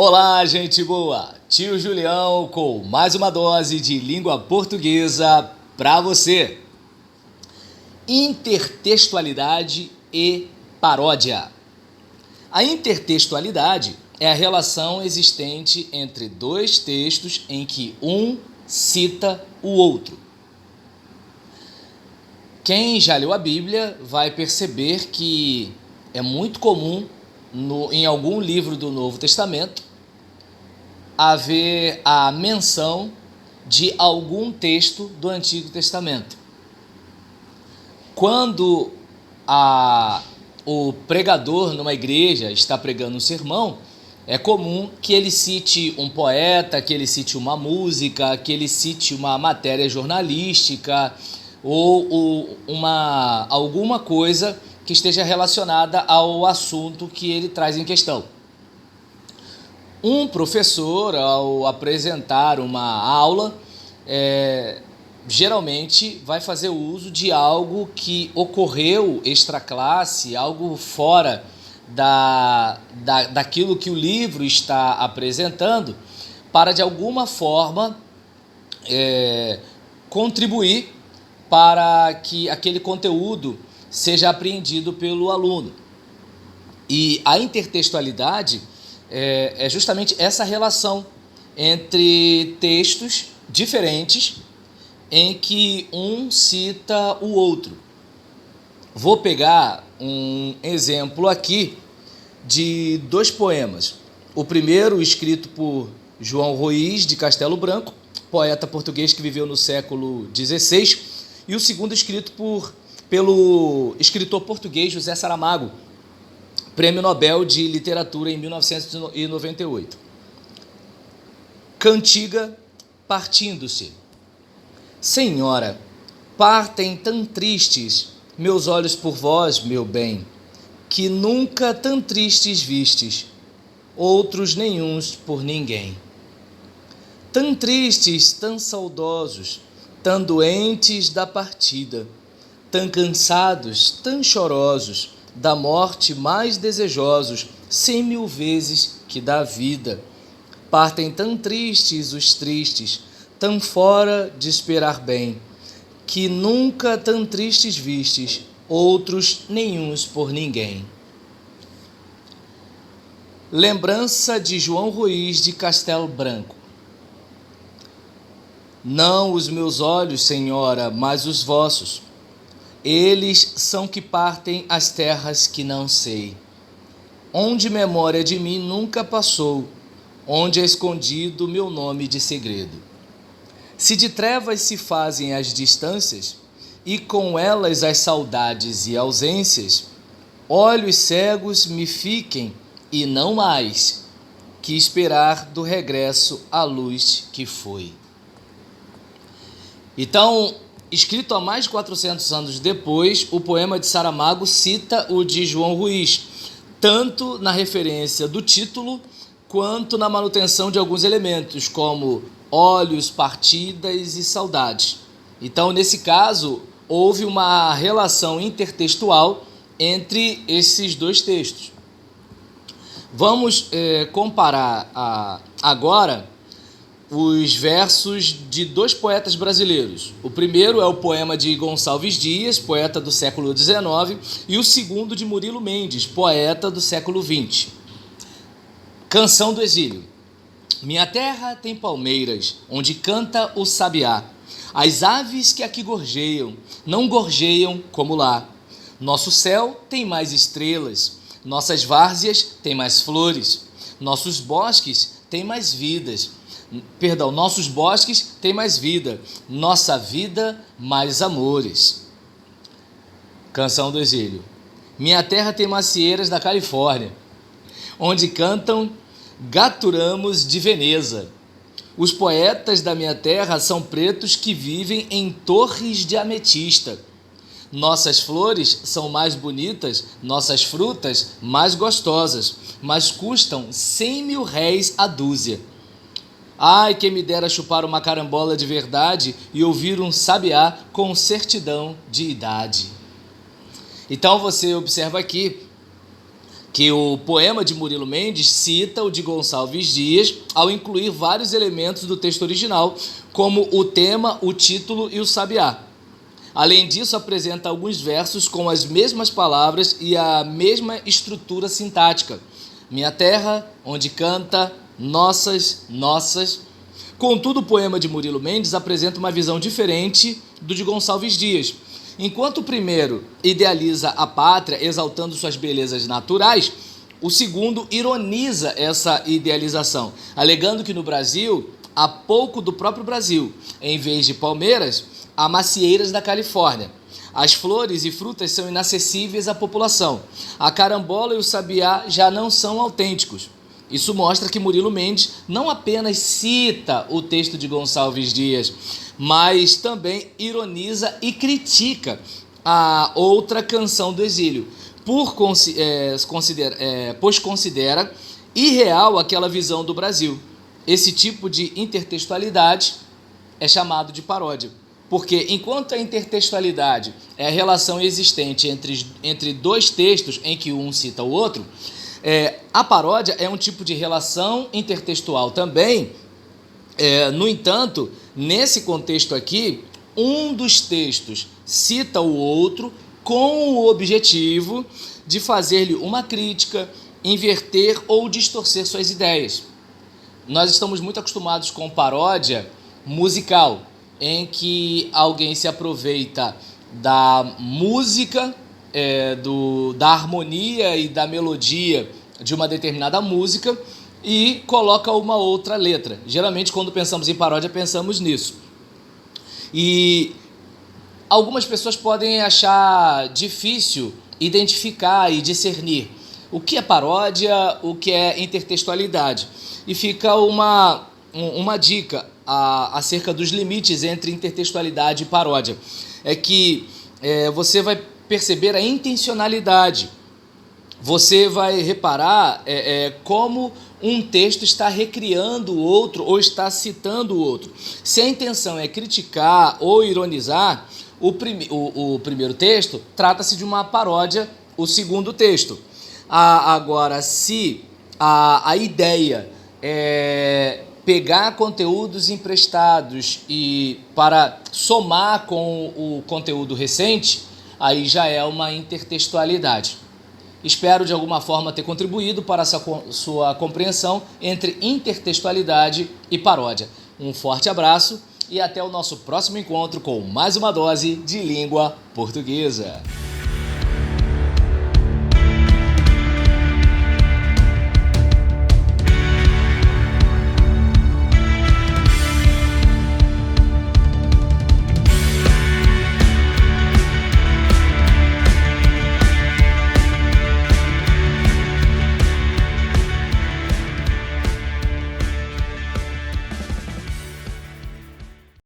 Olá, gente boa! Tio Julião com mais uma dose de língua portuguesa para você. Intertextualidade e paródia. A intertextualidade é a relação existente entre dois textos em que um cita o outro. Quem já leu a Bíblia vai perceber que é muito comum em algum livro do Novo Testamento haver a menção de algum texto do Antigo Testamento. Quando o pregador numa igreja está pregando um sermão, é comum que ele cite um poeta, que ele cite uma música, que ele cite uma matéria jornalística ou alguma coisa que esteja relacionada ao assunto que ele traz em questão. Um professor, ao apresentar uma aula, geralmente vai fazer uso de algo que ocorreu extraclasse, algo fora daquilo que o livro está apresentando, para de alguma forma contribuir para que aquele conteúdo seja apreendido pelo aluno. E a intertextualidade é justamente essa relação entre textos diferentes em que um cita o outro. Vou pegar um exemplo aqui de dois poemas. O primeiro escrito por João Ruiz de Castelo Branco, poeta português que viveu no século XVI, e o segundo escrito pelo escritor português José Saramago, Prêmio Nobel de Literatura em 1998. Cantiga partindo-se. Senhora, partem tão tristes meus olhos por vós, meu bem, que nunca tão tristes vistes, outros nenhuns por ninguém. Tão tristes, tão saudosos, tão doentes da partida, tão cansados, tão chorosos, da morte mais desejosos 100.000 vezes que da vida. Partem tão tristes os tristes, tão fora de esperar bem, que nunca tão tristes vistes, outros nenhuns por ninguém. Lembrança de João Ruiz de Castelo Branco. Não os meus olhos, senhora, mas os vossos. Eles são que partem as terras que não sei, onde memória de mim nunca passou, onde é escondido meu nome de segredo. Se de trevas se fazem as distâncias, e com elas as saudades e ausências, olhos cegos me fiquem e não mais, que esperar do regresso a luz que foi. Então, escrito há mais de 400 anos depois, o poema de Saramago cita o de João Ruiz, tanto na referência do título, quanto na manutenção de alguns elementos, como olhos, partidas e saudades. Então, nesse caso, houve uma relação intertextual entre esses dois textos. Vamos comparar agora os versos de dois poetas brasileiros. O primeiro é o poema de Gonçalves Dias, poeta do século XIX, e o segundo de Murilo Mendes, poeta do século XX. Canção do Exílio. Minha terra tem palmeiras, onde canta o sabiá. As aves que aqui gorjeiam, não gorjeiam como lá. Nosso céu tem mais estrelas, nossas várzeas têm mais flores, nossos bosques têm mais vidas. Nossos bosques têm mais vida, nossa vida mais amores. Canção do Exílio. Minha terra tem macieiras da Califórnia, onde cantam gaturamos de Veneza. Os poetas da minha terra são pretos que vivem em torres de ametista. Nossas flores são mais bonitas, nossas frutas mais gostosas, mas custam 100.000 réis a dúzia. Ai, quem me dera chupar uma carambola de verdade e ouvir um sabiá com certidão de idade. Então você observa aqui que o poema de Murilo Mendes cita o de Gonçalves Dias ao incluir vários elementos do texto original, como o tema, o título e o sabiá. Além disso, apresenta alguns versos com as mesmas palavras e a mesma estrutura sintática. Minha terra, onde canta, nossas, nossas. Contudo, o poema de Murilo Mendes apresenta uma visão diferente do de Gonçalves Dias. Enquanto o primeiro idealiza a pátria, exaltando suas belezas naturais, o segundo ironiza essa idealização, alegando que no Brasil há pouco do próprio Brasil. Em vez de palmeiras, há macieiras da Califórnia. As flores e frutas são inacessíveis à população. A carambola e o sabiá já não são autênticos. Isso mostra que Murilo Mendes não apenas cita o texto de Gonçalves Dias, mas também ironiza e critica a outra canção do exílio, pois considera irreal aquela visão do Brasil. Esse tipo de intertextualidade é chamado de paródia, porque enquanto a intertextualidade é a relação existente entre dois textos em que um cita o outro, a paródia é um tipo de relação intertextual também. No entanto, nesse contexto aqui, um dos textos cita o outro com o objetivo de fazer-lhe uma crítica, inverter ou distorcer suas ideias. Nós estamos muito acostumados com paródia musical, em que alguém se aproveita da música, da harmonia e da melodia de uma determinada música e coloca uma outra letra. Geralmente, quando pensamos em paródia, pensamos nisso. E algumas pessoas podem achar difícil identificar e discernir o que é paródia, o que é intertextualidade. E fica uma dica acerca dos limites entre intertextualidade e paródia. É que você vai perceber a intencionalidade. Você vai reparar como um texto está recriando o outro ou está citando o outro. Se a intenção é criticar ou ironizar, o primeiro texto trata-se de uma paródia, o segundo texto. Agora, se a ideia é pegar conteúdos emprestados e para somar com o conteúdo recente, aí já é uma intertextualidade. Espero de alguma forma ter contribuído para essa sua compreensão entre intertextualidade e paródia. Um forte abraço e até o nosso próximo encontro com mais uma dose de língua portuguesa.